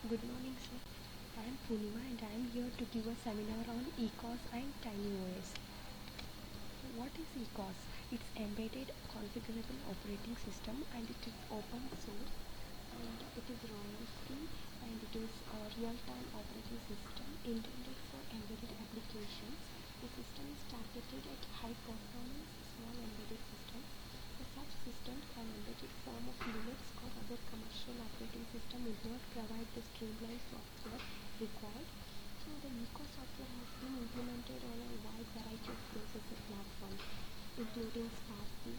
Good morning, sir. I am Poornima and I am here to give a seminar on ECOS and Tinyos. What is ECOS? It's embedded configurable operating system and it is open source and it is royalty free and it is a real-time operating system intended for embedded applications. The system is targeted at high performance small embedded systems. Such systems, an embedded form of Linux or other commercial operating system, would not provide the streamlined software required. So the ECO software has been implemented on a wide variety of processor platforms, including SPARC,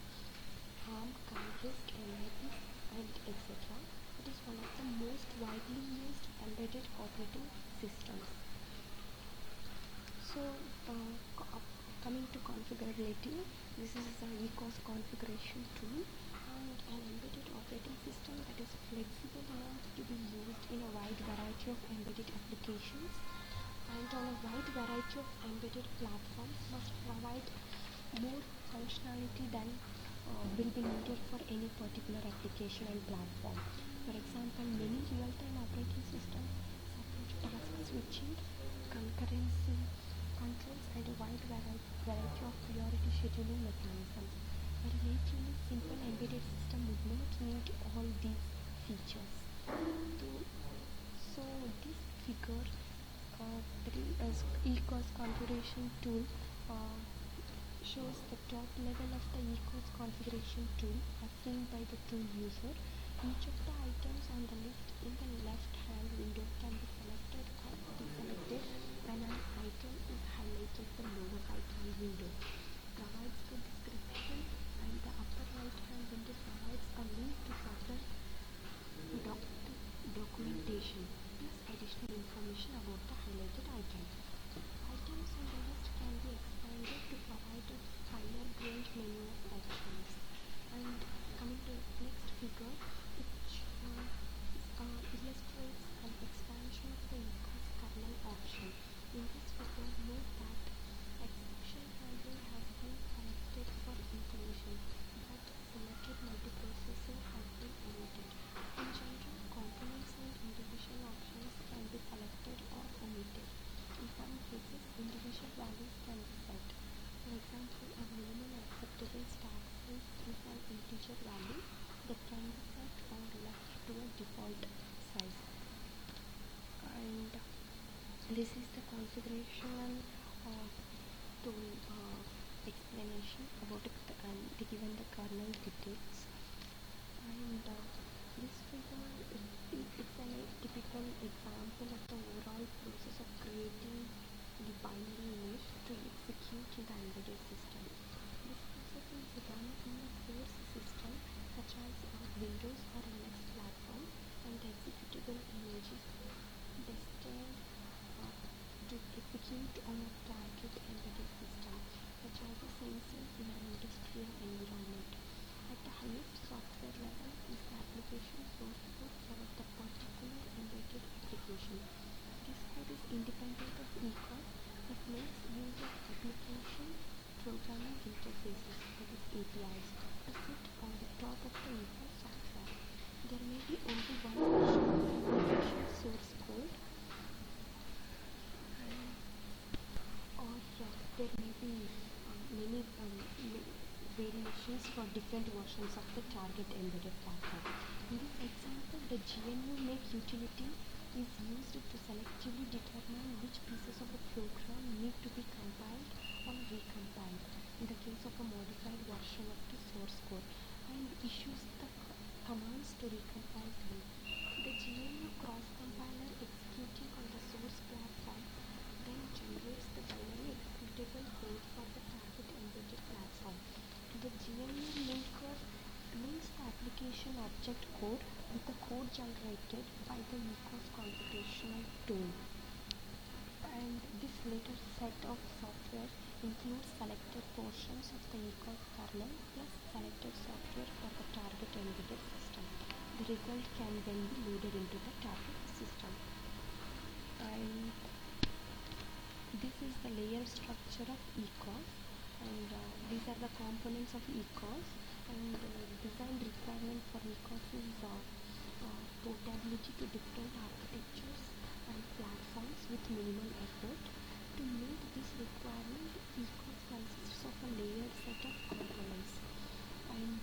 ARM, CONRISC, MIPS, and etc. It is one of the most widely used embedded operating systems. So, coming to configurability, this is the ECOS configuration tool and an embedded operating system that is flexible enough to be used in a wide variety of embedded applications and on a wide variety of embedded platforms must provide more functionality than will be needed for any particular application and platform. For example, many real-time operating systems support task switching, concurrency controls and a wide variety of priority scheduling mechanisms. A relatively simple embedded system would not need all these features. So this figure, ECOS configuration tool, shows the top level of the ECOS configuration tool as seen by the tool user. Each of the items on the list in the left hand window can be selected or deselected when an item is highlighted the lower right hand window. Provides the description and the upper right hand window provides a link to further documentation plus additional information about the highlighted item. Items on the list can be expanded to provide a finer grained menu of options. And coming to next figure, which illustrates an expansion of the ECOS kernel option. In this figure, note that exception handling has been selected for inclusion, but symmetric multiprocessing has been omitted. In general, components and individual options can be selected or omitted. In some cases, individual values can be set. For example, a minimum acceptable stack size is an integer value that can be set or left to a default size. And this is the configuration tool explanation about given the kernel details. And this figure it's a typical example of the overall process of creating the binary image to execute in the embedded system. This process is run in a source system such as Windows or Linux platform, and the executable image is destined to execute on a target embedded system such as a sensor in an industrial environment. At the highest software level is the application source code for the particular embedded application. This code is independent of ECOS but makes use of application programming interfaces, that is APIs, to sit on the top of the ECOS software. There may be only one version of the application source code, or there may be many variations for different versions of the target embedded platform. In this example, the GNU make utility is used to selectively determine which pieces of a program need to be compiled or recompiled in the case of a modified version of the source code, and issues the commands to recompile them. The GNU cross-compiler executing on the source platform then generates the binary executable code for the target embedded platform. The GNU linker links the application object code with the code generated by the ECOS configuration tool. And this later set of software includes selected portions of the ECOS kernel plus selected software for the target embedded system. The result can then be loaded into the target system. And this is the layer structure of ECOS, and these are the components of ECOS, and design requirement for ECOS is portability ability to different architectures and platforms with minimal effort. To meet this requirement, ECOS consists of a layered set of components, and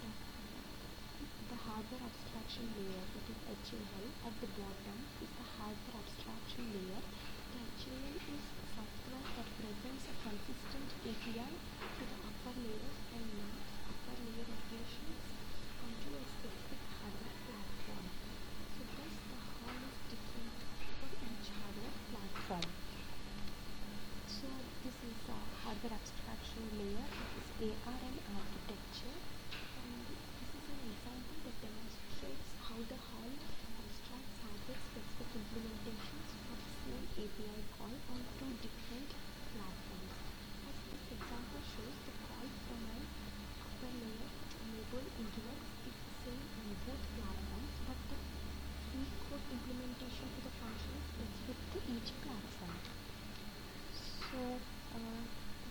the hardware abstraction layer, that is HAL, at the bottom is the hardware abstraction layer. The HAL is software that presents a consistent API to the upper layers and maps upper layer operations onto a specific hardware platform. So thus the HAL is different for each hardware platform. So this is a hardware abstraction layer, that is ARM architecture, and this is an example that demonstrates how the HAL abstracts hardware-specific implementations for the same API call on two different platforms. As this example shows, the call from an upper layer to enable interrupts is the same on both platforms, but the C code implementation to the function is specific to each platform. So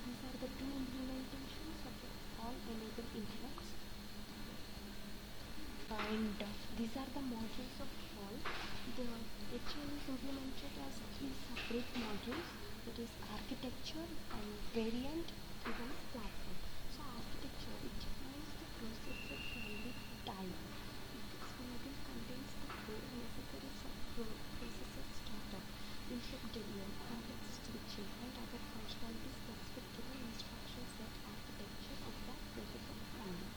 these are the two implementations of the all enable interrupts, and these are the modules of all. The HL is implemented as three separate modules, that is architecture and variant given platform. So architecture, it defines the processor family type. This module contains the code necessary for processor startup, interrupt denial, context switching, and other functionalities specific to the instruction set architecture of that processor family.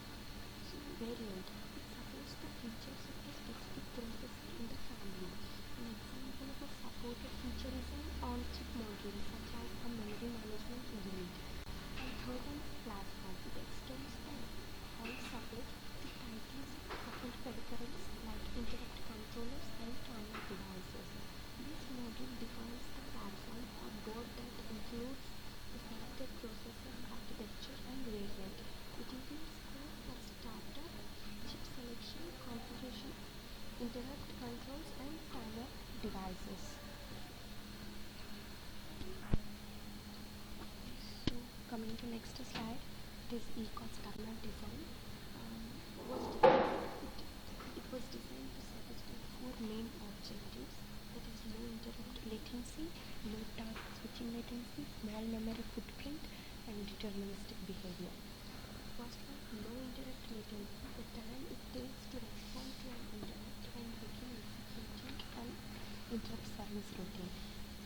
So variant, it supports the features of the specific processor in the family. An example of a supported feature is an on-chip module such as a memory management unit. And third one is platform. It extends the all support to tightly coupled peripherals like interrupt controllers and timer devices. This module defines the platform or board that includes the selected processor, architecture, and variant. It includes code for startup, chip selection, configuration, interrupt controls, and timer devices. So coming to next slide, this ECOS kernel design it was designed to satisfy four main objectives, that is low interrupt latency, low task switching latency, small memory footprint, and deterministic behavior. First one, low interrupt latency, the time it takes to respond to an interrupt and begin executing an interrupt service routine.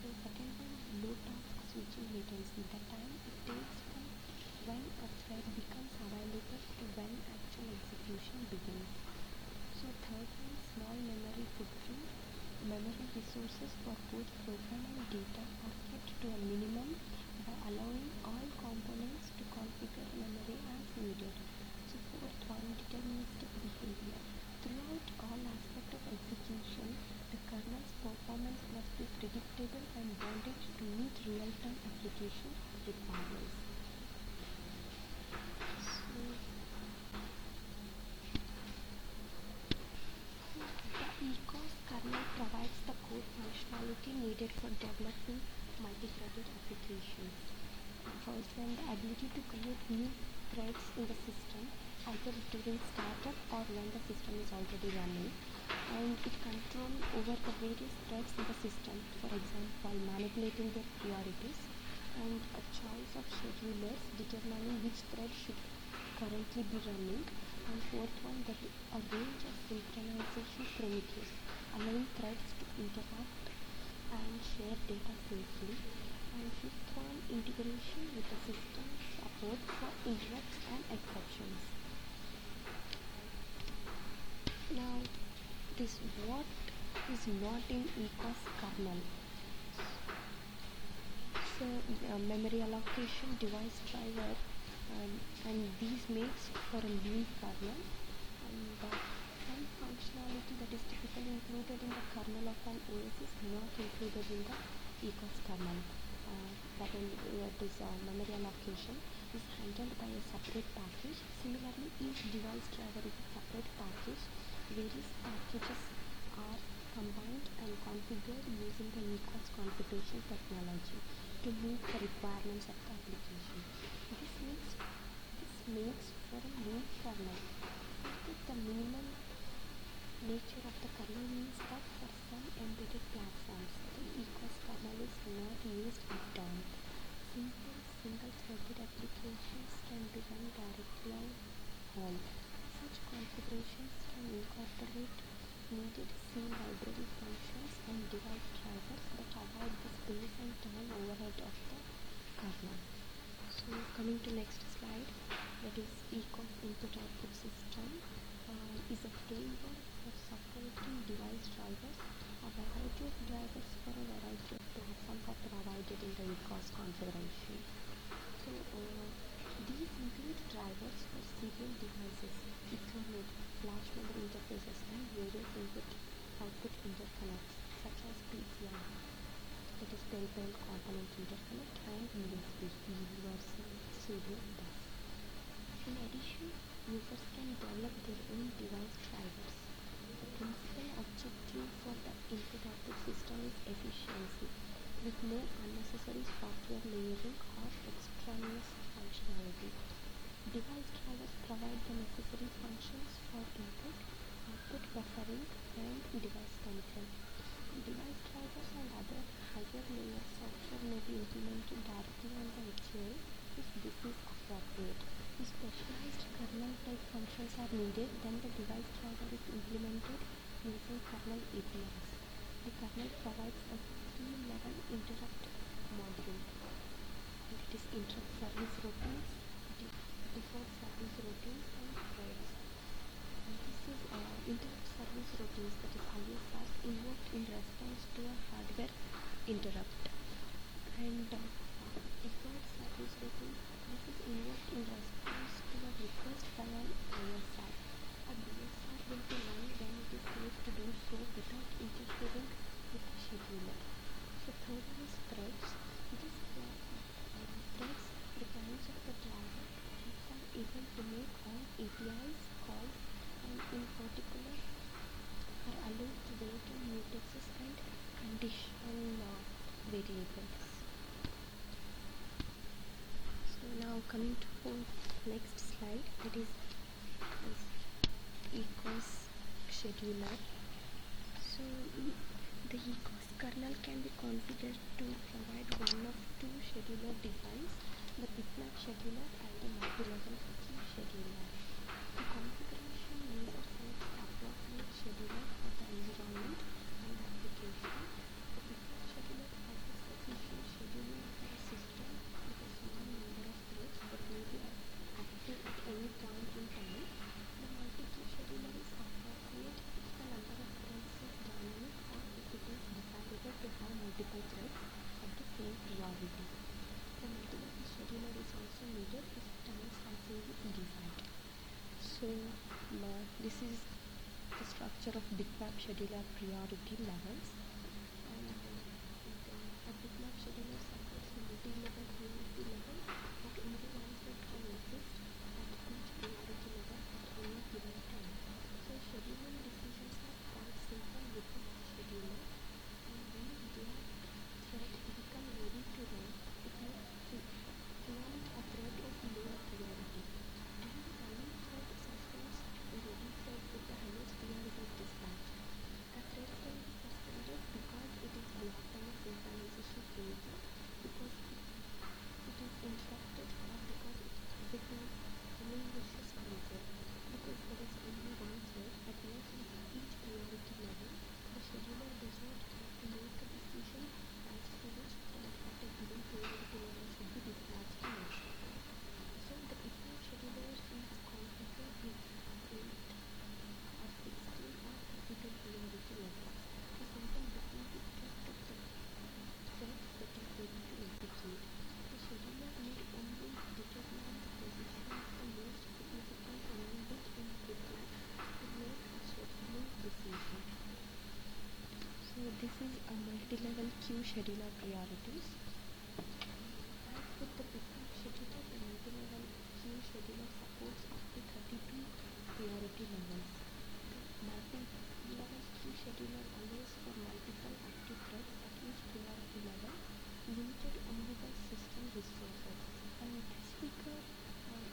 So second one, low task switching latency, the time it takes from when a thread becomes available to when actual execution begins. So third one, small memory footprint, memory resources for both program and data are kept to a minimum by allowing all components to configure memory as needed. So fourth one, deterministic behavior. Throughout all aspects of execution, the kernel's performance must be predictable and bounded to meet real-time application requirements. The ECOS kernel provides the core functionality needed for developing multi-threaded applications. First one, the ability to create new threads in the system either during startup or when the system is already running, and it controls over the various threads in the system, for example manipulating their priorities, and a choice of schedulers determining which thread should currently be running, and fourth one, that a range of synchronization primitives allowing threads to interact and share data safely, and fifth one, integration with the system support for interrupts and exceptions. Now, what is not in ECOS kernel? So memory allocation, device driver, and these makes for a lean kernel, and some functionality that is typically included in the kernel of an OS is not included in the ECOS kernel. That is memory allocation is handled by a separate package. Similarly, each device driver is a separate package. Various packages are combined and configured using the ECOS configuration technology to meet the requirements of the application. This makes for a lean kernel. The minimum nature of the kernel means that for C library functions and device drivers that avoid the space and time overhead of the kernel. So coming to next slide, that is ECOS input-output system is a framework for supporting device drivers. A variety of drivers for a variety of platforms are provided in the ECOS configuration. So these include drivers for serial devices, Ethernet, flash memory interfaces, and various input-output interconnects such as PCI, that is Peripheral Component Interconnect, and USB, Universal Serial Bus. In addition, users can develop their own device drivers. The principal objective for the input-output system is efficiency, with no unnecessary software layering or extraneous functionality. Device drivers provide the necessary functions for input, output buffering, and device control. Device drivers and other higher layer software may be implemented directly on the HAL if this is appropriate. If specialized kernel type functions are needed, then the device driver is implemented using kernel APIs. The kernel provides a 3-level interrupt module. It is interrupt service routines, default service routines, and threads. This is interrupt service routines, that is ISR, invoked in response to a hardware interrupt. And default service routine, this is invoked in response to a request by an ISR. A BSR will be run when it is safe to do so without interfering with the scheduler. So third one is threads. These threads, the kinds of the driver that are able to make all APIs calls, and in particular are allowed to wait on mutexes and condition variables. So now coming to next slide, that is ECOS scheduler. So the ECOS kernel can be configured to provide one of two scheduler designs, the bitmap scheduler and the multi-level queue scheduler. The configuration user selects the appropriate scheduler for the environment and application. The bitmap scheduler offers sufficient scheduling for a system with a small number of threads that may be active at any point in time. The multi-queue scheduler is appropriate if the number of threads is dynamic or if it is desirable to have multiple threads at the same priority. The multi-level scheduler is also needed if time slicing is desired. So this is the structure of bitmap scheduler priority levels, and a bitmap scheduler supports multi-level priority level, but only one thread can exist at each priority level at any given time. So scheduling decisions are quite simple with the scheduler, and when a block thread becomes ready to run, it may preempt a thread of lower priority, and the running thread suspends the ready thread with the highest priority dispatch. The thread can be suspended because it is blocked on a synchronization failure, because it is interrupted, or because it relinquishes control. Because there is only one thread that moves with each priority level, the scheduler does not have to make a decision as to which thread at a given priority level should be dispatched next. So the bitmap scheduler is configured with 8 or 16 or 32 priority levels. The simple difference is just the threads that are ready to execute. The scheduler may only determine the position of the most significant 1 bit in bitmap to make a scheduling decision. So this is a multi-level queue scheduler priorities. As with the bitmap scheduler, the multi-level queue scheduler supports up to 32 priority levels. The multi-level queue scheduler allows for multiple active threads at each priority level, limited only by system resources. And this figure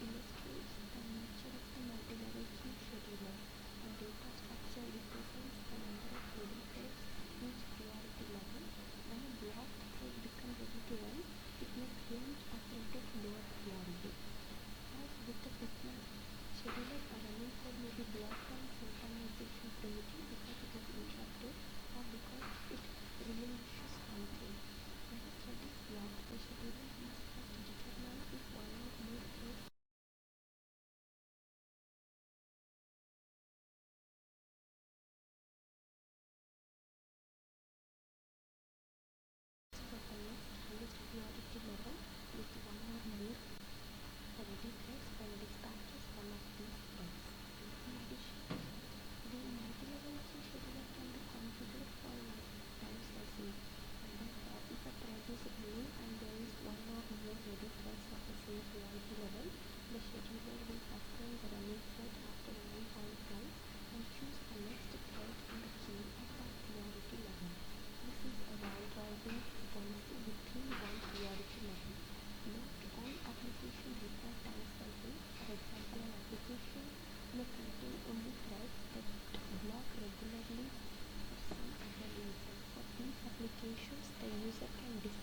illustrates the nature of the multi-level queue scheduler. A data structure represents the number of ready threads at each priority level. When a blocked thread becomes ready to run, it may preempt a thread of lower priority. As with the bitmap scheduler, a running thread may be blocked on synchronization failure because it is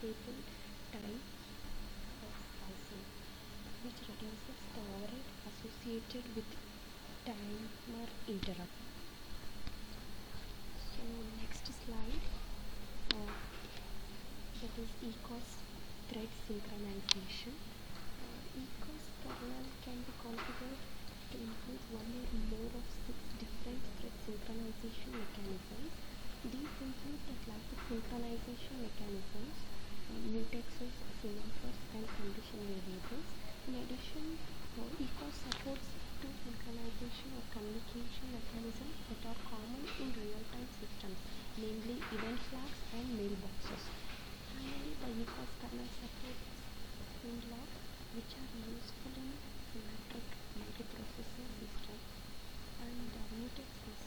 stable time of pulsing, which reduces the overhead associated with timer interrupt. So next slide, that is ECOS thread synchronization. ECOS kernel can be configured to include one or more of 6 different thread synchronization mechanisms. These include the classic synchronization mechanisms, mutexes, semaphores, and condition variables. In addition, ECOS supports two synchronization or communication mechanisms that are common in real-time systems, namely event flags and mailboxes. Finally, the ECOS kernel supports sync logs, which are useful in symmetric multiprocessor systems, and mutex is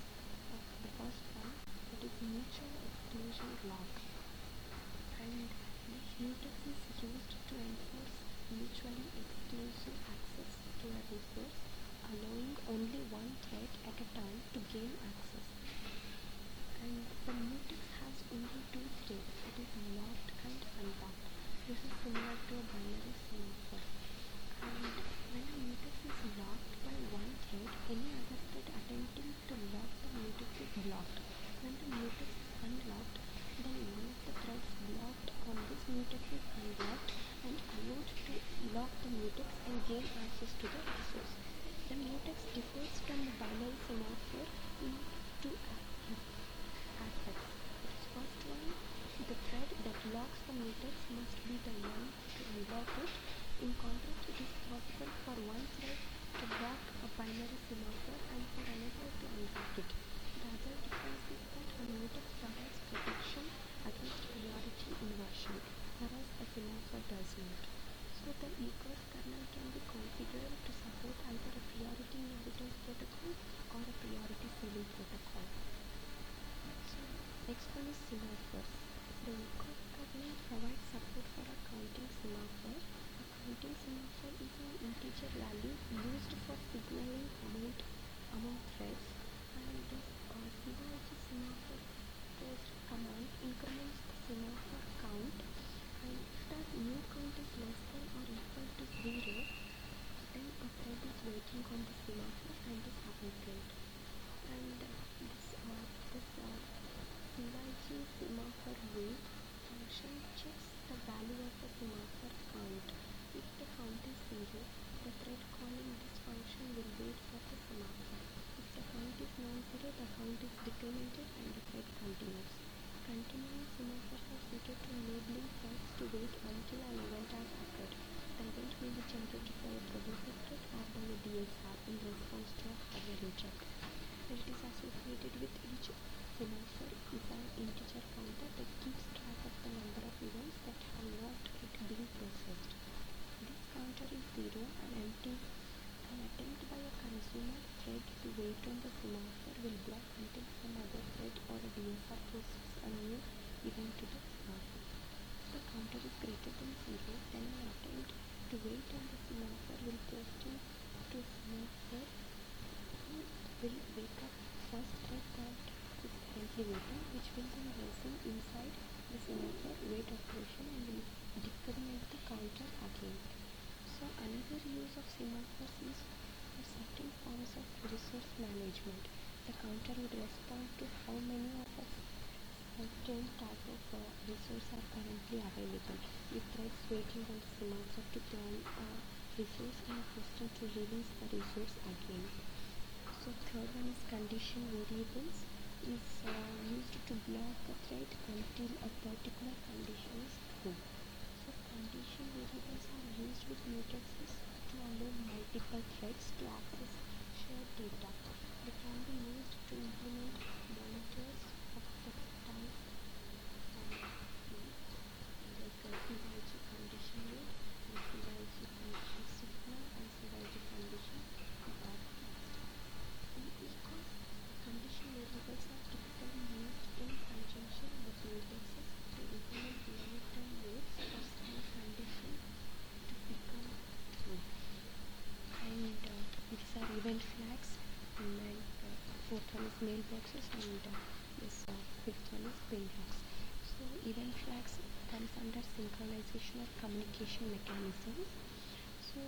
the first one, that is mutual exclusion log, and this mutex is used to enforce mutually exclusive access to a resource, allowing only one thread at a time to gain access. And the mutex has only two states, that is locked and unlocked. This is similar to a binary semaphore. And when a mutex is locked by one thread, any other thread attempting to lock the mutex is blocked. When the mutex is unlocked, then one of the threads blocked on this mutex is unlocked and allowed to lock the mutex and gain access to the resource. The mutex differs from the binary semaphore in two aspects. The first one, the thread that locks the mutex must be the one to unlock it. In contrast, it is possible for one thread to lock a binary semaphore and for another to unlock it. The other difference is that a mutex provides protection against priority inversion, whereas a semaphore does not. So the ECOS kernel can be configured to support either a priority inheritance protocol or a priority ceiling protocol. So next one is semaphores. The ECOS kernel provides support for a counting semaphore. A counting semaphore is an integer value used for signaling among threads, and this CYG semaphore post command increments the semaphore count, and if the new count is less than or equal to 0, then a thread is waiting on the semaphore and is abandoned. And this CYG semaphore wait function checks the value of the semaphore count. If the count is 0, the thread calling this function will wait for the semaphore. If the count is non-zero, the count is decremented and the thread continues. Continuing semaphores are suited to enabling threads to wait until an event has occurred. The event may be generated by a producer thread or by a DSR in response to a hardware interrupt. It is associated with each semaphore is an integer counter that keeps track of the number of events that have not yet been processed. This counter is 0 and empty. An attempt by a consumer thread to wait on the semaphore will block until some other thread or a DSR processes a new event to the semaphore. If the counter is greater than 0, then an attempt to wait on the semaphore will post in to semaphore will wake up first thread that is currently waiting, which will then resume inside the semaphore wait operation and will decrement the counter again. So another use of semaphores is for certain forms of resource management. The counter would respond to how many of a certain type of resource are currently available. If threads waiting on the semaphore to plan a resource and question to release the resource again. So third one is condition variables is used to block a thread until a particular condition is true. So condition variables are used with mutexes to allow multiple threads to access shared data. They can be used to implement monitors of the type like CYG condition loop and CYG condition signal and CYG condition bar fixed. In ECOS, condition variables are typically used in conjunction with mutexes to implement long-term waits for some condition to become true. And these are event flags, and fourth one is mailboxes, and this fifth one is pin logs. So event flags comes under synchronization or communication mechanisms. So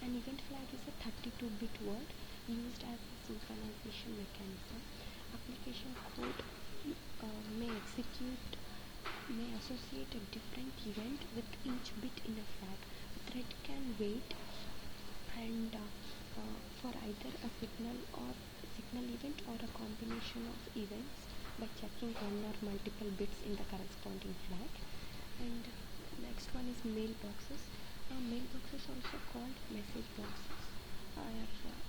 an event flag is a 32-bit word used as a synchronization mechanism. Application code may associate a different event with each bit in a flag. The thread can wait and for either a signal event or a combination of events by checking one or multiple bits in the corresponding flag. And next one is mailboxes. Mailboxes, also called message boxes, are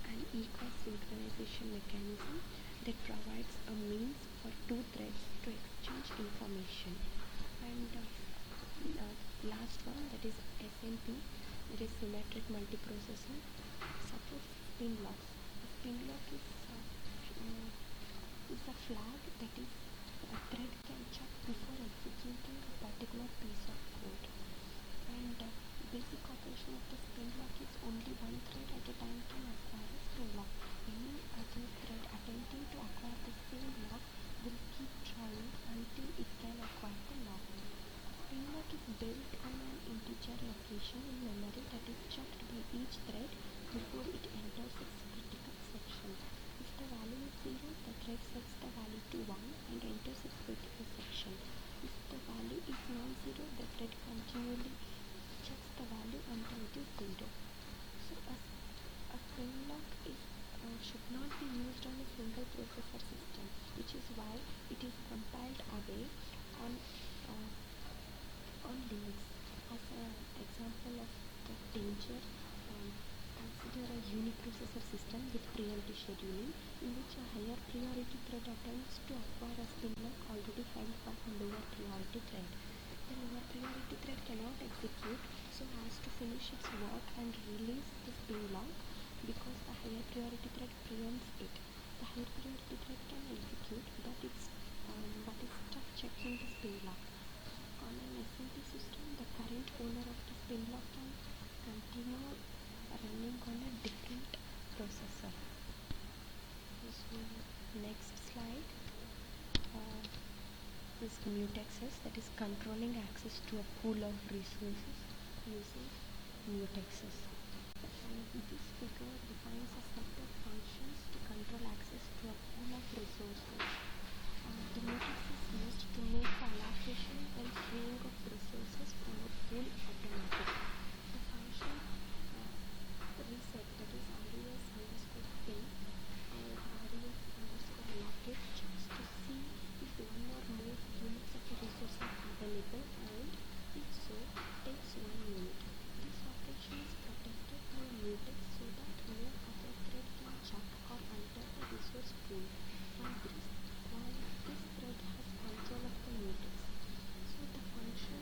an equal synchronization mechanism that provides a means for two threads to exchange information. And last one, that is SMP, that is symmetric multiprocessor. Suppose spin locks. A spin lock is a flag that is a thread can check before executing a particular piece of code. And basic operation of the spin lock is only one thread at a time can acquire a spin lock. Any other thread attempting to acquire the same lock will keep trying until it can acquire the lock. Spin lock is built on an integer location in memory that is checked by each thread before it enters its critical section. If the value is 0, the thread sets the value to 1 and enters its critical section. If the value is non-zero, the thread continually checks the value until it is 0. So a spin lock should not be used on a single processor system, which is why it is compiled away on Linux. As an example of the danger, consider a uniprocessor system with preemptive scheduling, in which a higher priority thread attempts to acquire a spin lock already held by a lower priority thread. The lower priority thread cannot execute so as to finish its work and release the spin lock because the higher priority thread preempts it. The higher priority thread can execute, but it's stuck checking the spin lock. On an SMP system, the current owner of the spin lock can continue running on a different processor. So next slide is M.TECH, that is controlling access to a pool of resources using M.TECH. And this figure defines a set of functions to control access to a pool of resources. The M.TECH is used to make the allocation and freeing of resources from a pool automatic. The function reset, that is res underscore pay or res underscore allocate, checks to see if one or more units of a resource are available, and if so, takes 1 unit. This operation is protected by M.TECH so that no other thread can check or alter the resource pool, while this thread has control of the M.TECH. So the function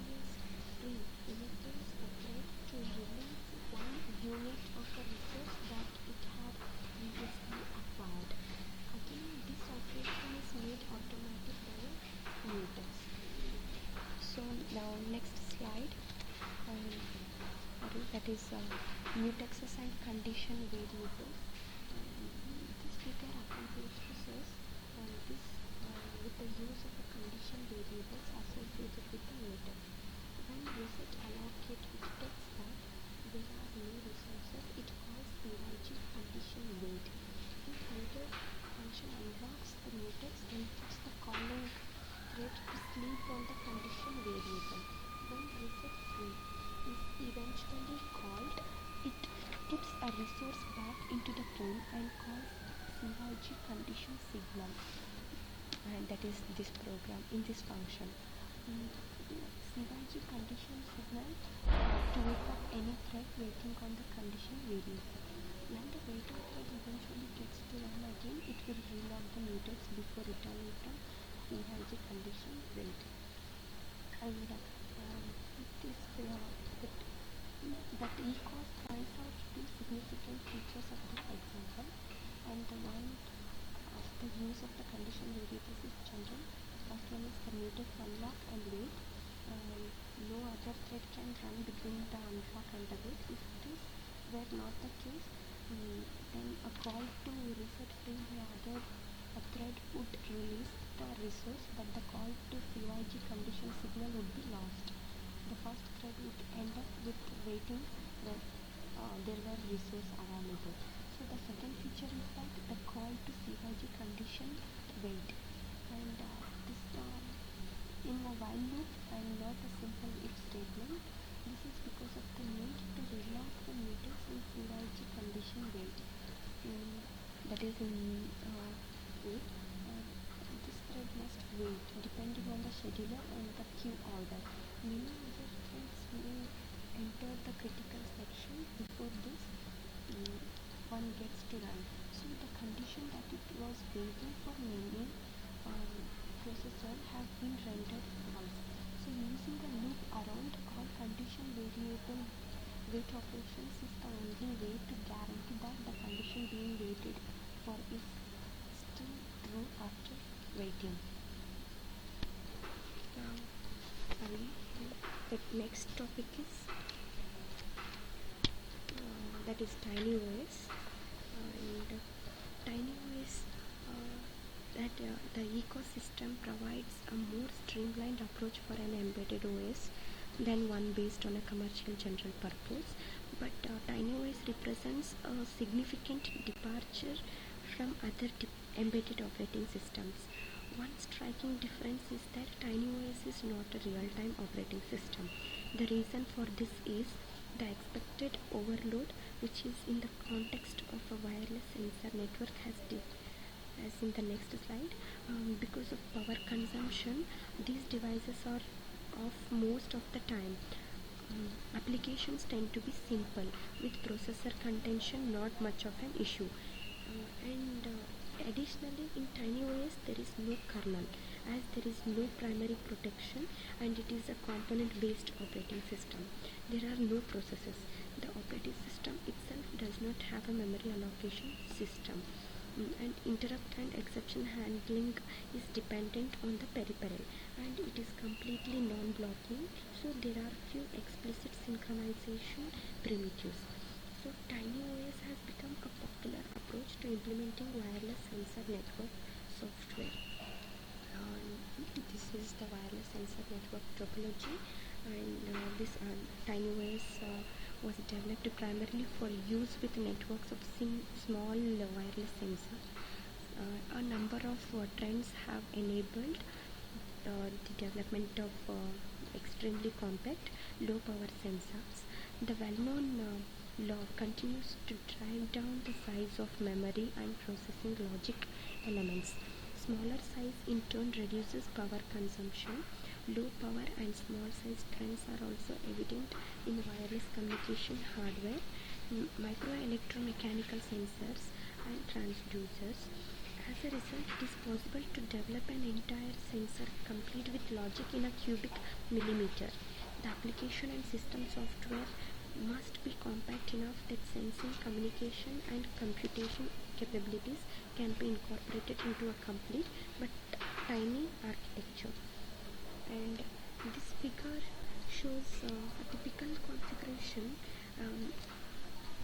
res free enables the thread to release 1 unit of a resource that it had previously acquired. Again, this operation is made automatic by M.TECH. So now next slide, that is M.TECHs and condition variables. This figure accomplishes this with the use of the condition variables associated with the M.TECH. When reset allocate it takes that there are no resources, it calls PYG condition wait. This later function unlocks the M.TECH and puts the calling thread to sleep on the condition variable. When reset free is eventually called, it puts a resource back into the pool and calls PYG condition signal, and that is this program in this function. PYG condition signal to wake up any thread waiting on the condition variable. When the waiting thread eventually gets to run again, it will relock the M.TECH before returning from PYG condition wait. And that eCOS points out two significant features of this example, and the one of the use of the condition variables is general. First one is the M.TECH unlock and wait. No other thread can run between the unlock and the wait. If this were not the case, then a call to reset free by a thread would release the resource, but the call to PYG 5G condition signal would be lost. The first thread would end up with waiting when there were resources available. So the second feature is that the call to C5G condition wait, and this in a while loop and not a simple if statement. This is because of the need to relock the meters in C5G condition wait. That is in wait. This thread must wait depending on the scheduler and the queue order. Many user threads may enter the critical section before this one gets to run. So the condition that it was waiting for many processor have been rendered false. So using a loop around all condition variable wait operations is the only way to guarantee that the condition being waited for is still true after waiting. The next topic is that is Tinyos, and Tinyos that the ecosystem provides a more streamlined approach for an embedded OS than one based on a commercial general purpose, but Tinyos represents a significant departure from other embedded operating systems. One striking difference is that Tinyos is not a real-time operating system. The reason for this is the expected overload, which is in the context of a wireless sensor network, as in the next slide. Because of power consumption, these devices are off most of the time. Applications tend to be simple, with processor contention not much of an issue. And additionally, in Tinyos there is no kernel, as there is no primary protection and it is a component-based operating system. There are no processes. The operating system itself does not have a memory allocation system, and interrupt and exception handling is dependent on the peripheral, and it is completely non-blocking, so there are few explicit synchronization primitives. So Tinyos has become a popular approach to implementing wireless sensor network software. This is the wireless sensor network topology, and this Tinyos was developed primarily for use with networks of small wireless sensors. A number of trends have enabled the development of extremely compact, low power sensors. The well-known law continues to drive down the size of memory and processing logic elements. Smaller size in turn reduces power consumption. Low power and small size trends are also evident in wireless communication hardware, microelectromechanical sensors, and transducers. As a result, it is possible to develop an entire sensor complete with logic in a cubic millimeter. The application and system software must be compact enough that sensing, communication, and computation capabilities can be incorporated into a complete but tiny architecture. And this figure shows a typical configuration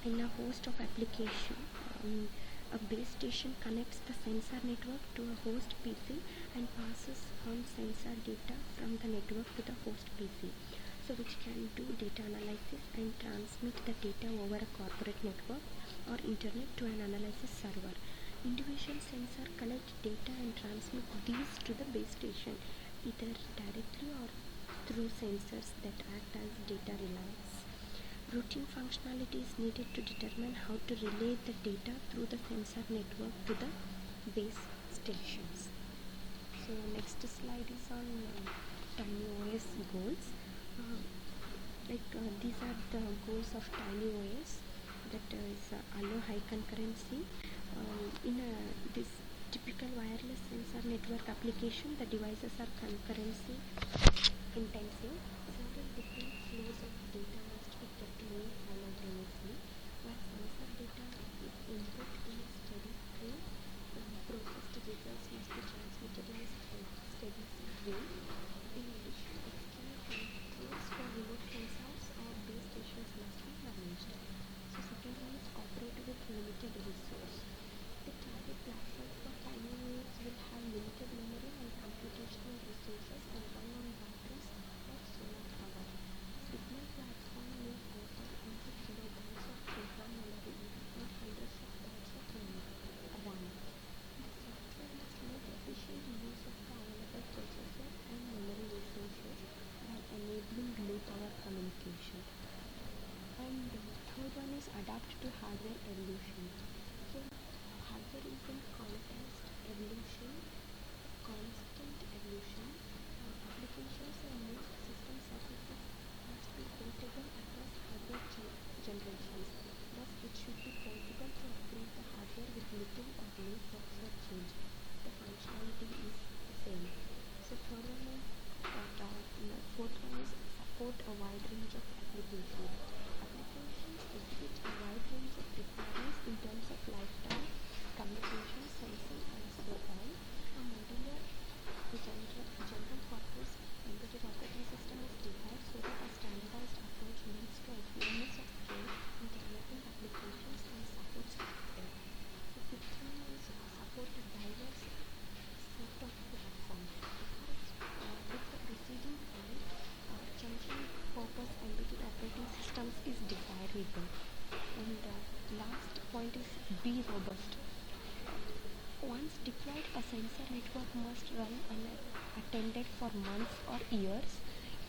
in a host of application. A base station connects the sensor network to a host PC and passes on sensor data from the network to the host PC, so which can do data analysis and transmit the data over a corporate network or internet to an analysis server. Individual sensors collect data and transmit these to the base station, either directly or through sensors that act as data relays. Routine functionality is needed to determine how to relay the data through the sensor network to the base stations. So next slide is on Tinyos goals. These are the goals of Tinyos. That is allow high concurrency. In this typical wireless sensor network application, the devices are concurrency intensive. Several different flows of data must be kept moving simultaneously. While sensor data is input in a steady stream, processed results must be transmitted in a steady stream. In addition, external controls for remote sensors or base stations must be managed. So second one is operate with limited resource. The target platform for Tinyos will have limited memory and computational resources, and run on wide range of applications. Applications exhibit a wide range of requirements in terms of lifetime, communication, sensing, and so on. A modular general purpose embedded operating system is designed so that a standardized approach leads to economies of scale in developing applications and support software. The system is support a diverse set of platforms. With the preceding point, changing purpose embedded operating systems is desirable. And last point is be robust. Once deployed, a sensor network must run unattended for months or years.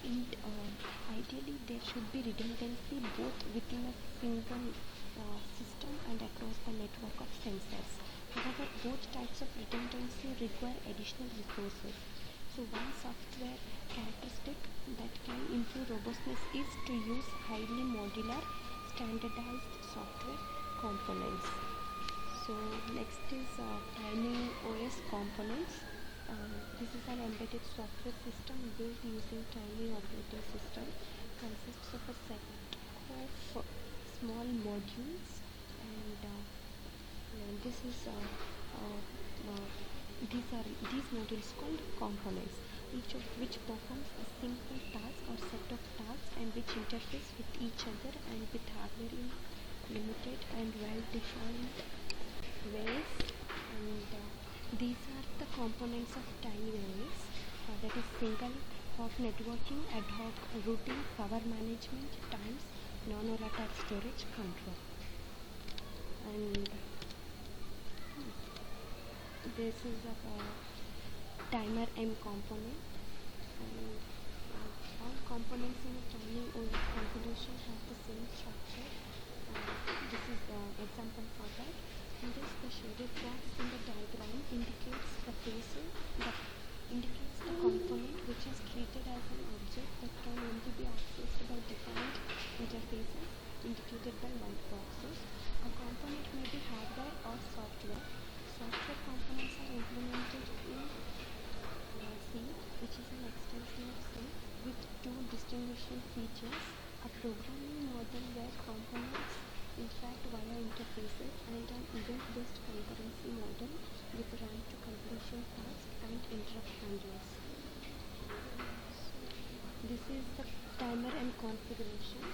Ideally, there should be redundancy both within a single system and across the network of sensors. However, both types of redundancy require additional resources. So one software characteristic that can improve robustness is to use highly modular, standardized software components. So next is Tinyos components. This is an embedded software system built using Tiny operating system. Consists of a set of small modules, and these modules called components, each of which performs a simple task or set of tasks and which interface with each other and with hardware in limited and well-defined ways. And these are the components of Tinyos, that is single hop networking, ad hoc routing, power management, times, non-volatile storage control. And this is a timer M component, and all components in a Tinyos configuration have the same structure. This is an example for that. In this, the shaded box in the diagram indicates the component which is treated as an object that can only be accessed by defined interfaces indicated by white boxes. A component may be hardware or software. Software components are implemented in C, which is an extension of C, with two distinguishing features: a programming model where components interact via interfaces, and an event-based concurrency model with run to completion task and interrupt handlers. This is the timer and configuration.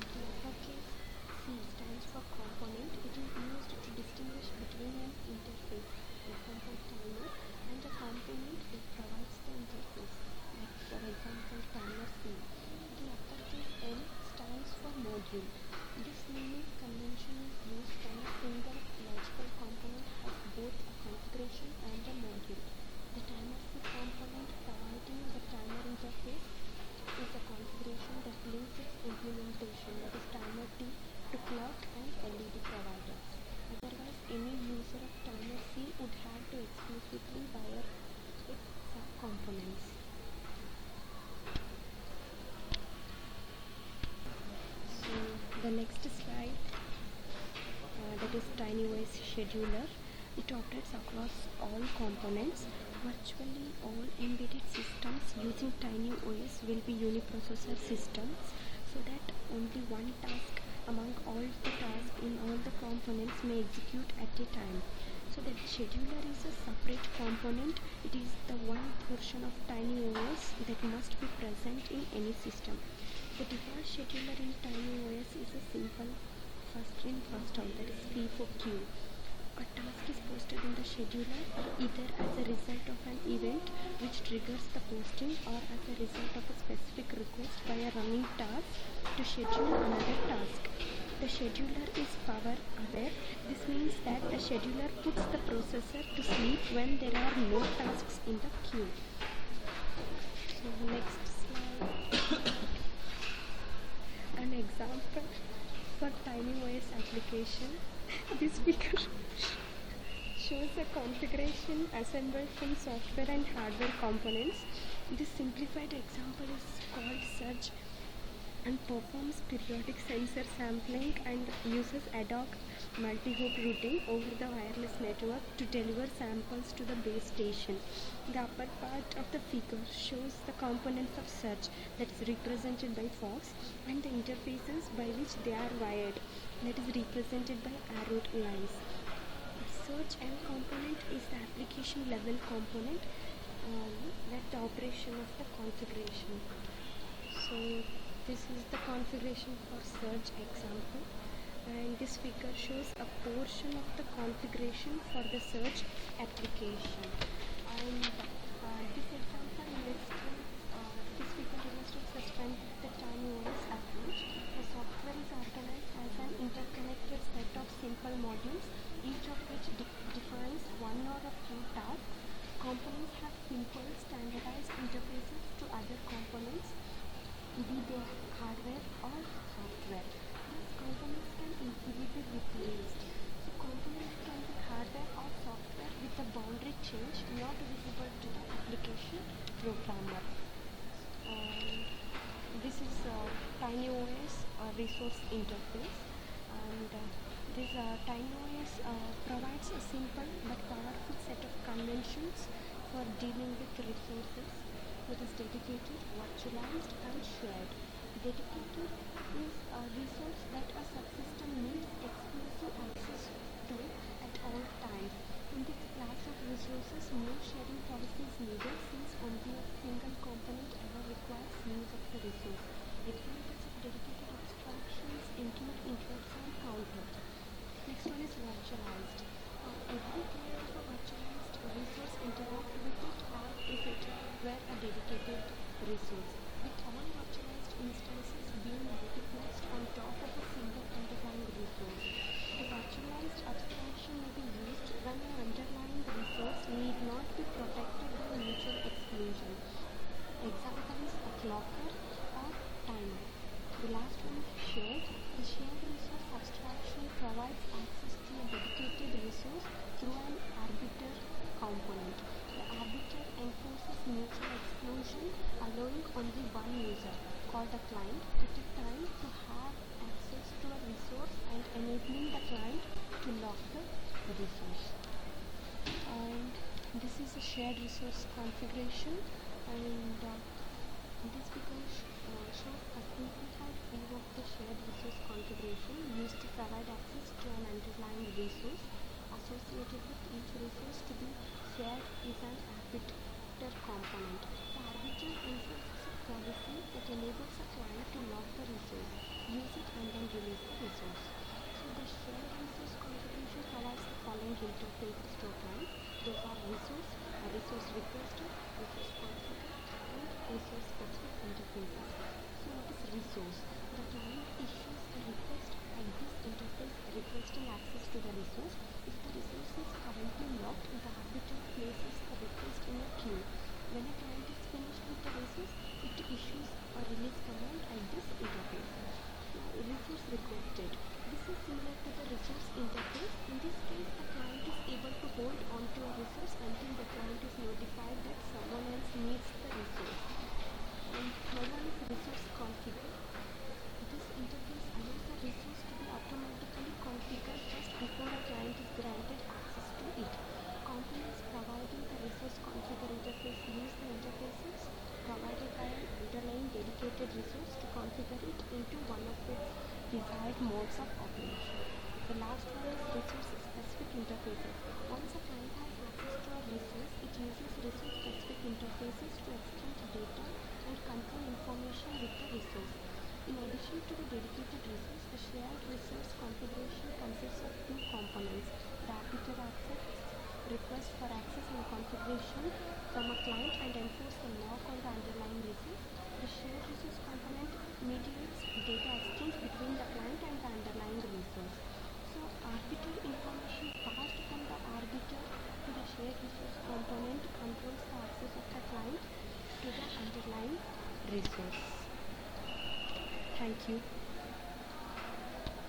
The uppercase C stands for component. It is used to distinguish between an interface, example timer, and a component that provides the interface, like for example timer C. The uppercase M stands for module. This naming convention is used when a single logical component has both a configuration and a module. The timer C component providing the timer interface is a configuration that links its implementation, that is timer T, to clock and LED providers. Otherwise, any user of timer C would have to explicitly wire its subcomponents. So the next slide, that is Tinyos scheduler. It operates across all components. Virtually all embedded systems using Tinyos will be uniprocessor systems, so that only one task among all the tasks in all the components may execute at a time. So the scheduler is a separate component. It is the one portion of Tinyos that must be present in any system. The default scheduler in Tinyos is a simple first in first out, that is P for Q. A task is posted in the scheduler either as a result of an event which triggers the posting, or as a result of a specific request by a running task to schedule another task. The scheduler is power aware. This means that the scheduler puts the processor to sleep when there are no tasks in the queue. So next slide. An example for Tinyos application. This figure shows a configuration assembled from software and hardware components. This simplified example is called surge and performs periodic sensor sampling and uses ad hoc multi-hop routing over the wireless network to deliver samples to the base station. The upper part of the figure shows the components of search, that is represented by fox, and the interfaces by which they are wired, that is represented by arrowed lines. Search L component is the application level component, that the operation of the configuration. So this is the configuration for search example, and this figure shows a portion of the configuration for the search application. And this example illustrates, this figure illustrates the strength of the Tinyos approach. The software is organized as an interconnected set of simple modules, each of which defines one or a few tasks. Components have simple standardized interfaces to other components, be they hardware or software. These components can easily be replaced. So components can be hardware or software with a boundary change not visible to the application programmer. This is Tinyos resource interface, and this Tinyos provides a simple but powerful set of conventions for dealing with resources. It is dedicated, virtualized, and shared. Dedicated is a resource that a subsystem needs exclusive access to at all times. In this class of resources, no sharing policy is needed since only a single component ever requires use of the resource. Examples of dedicated abstractions include interrupts and counters. Next one is virtualized. Every player of a virtualized resource interact with it as if it were a dedicated resource, with all virtualized instances being multiplexed on top of a single underlying resource. The virtualized abstraction may be used when an underlying resource need not be protected by mutual exclusion. Example is a clocker or timer. The last one is shared. The shared resource abstraction provides access to a dedicated resource through an arbiter component. The arbiter enforces mutual exclusion, allowing only one user, called the client, at a time to have access to a resource and enabling the client to lock the resource. And this is a shared resource configuration, and this becomes shows a simplified view of the shared resource configuration used to provide access to an underlying resource. Associated with each resource to be shared is an arbiter component. The arbiter enforces a policy that enables a client to lock the resource, use it, and then release the resource. So the shared resource configuration provides the following interfaces to a client. Those are resource, a resource requester, resource configure, and resource specific interfaces. So what is resource? The client issues a request at this interface requesting access to the resource. If the resource is currently locked, the arbiter places the request in a queue. When a client is finished with the resource, it issues a release command at this interface. Resource requested. This is similar to the resource interface. In this case, the client is able to hold on to a resource until the client is notified that someone else needs the resource. And third one is resource configure. This interface allows the resource to be automatically configured just before a client is granted access to it. Components providing the resource configure interface use the interfaces provided by an underlying dedicated resource to configure it into one of its desired modes of operation. The last one is resource specific interfaces. Once a client has access to a resource, it uses resource specific interfaces to exchange data and control information with the resource. In addition to the dedicated resource, the shared resource configuration consists of two components: the arbiter accepts request for access and configuration from a client and enforce the lock on the underlying resource. The shared resource component mediates data exchange between the client and the underlying resource. So arbiter information passed from the arbiter to the shared resource component controls the access of the client to the underlying resource. Thank you.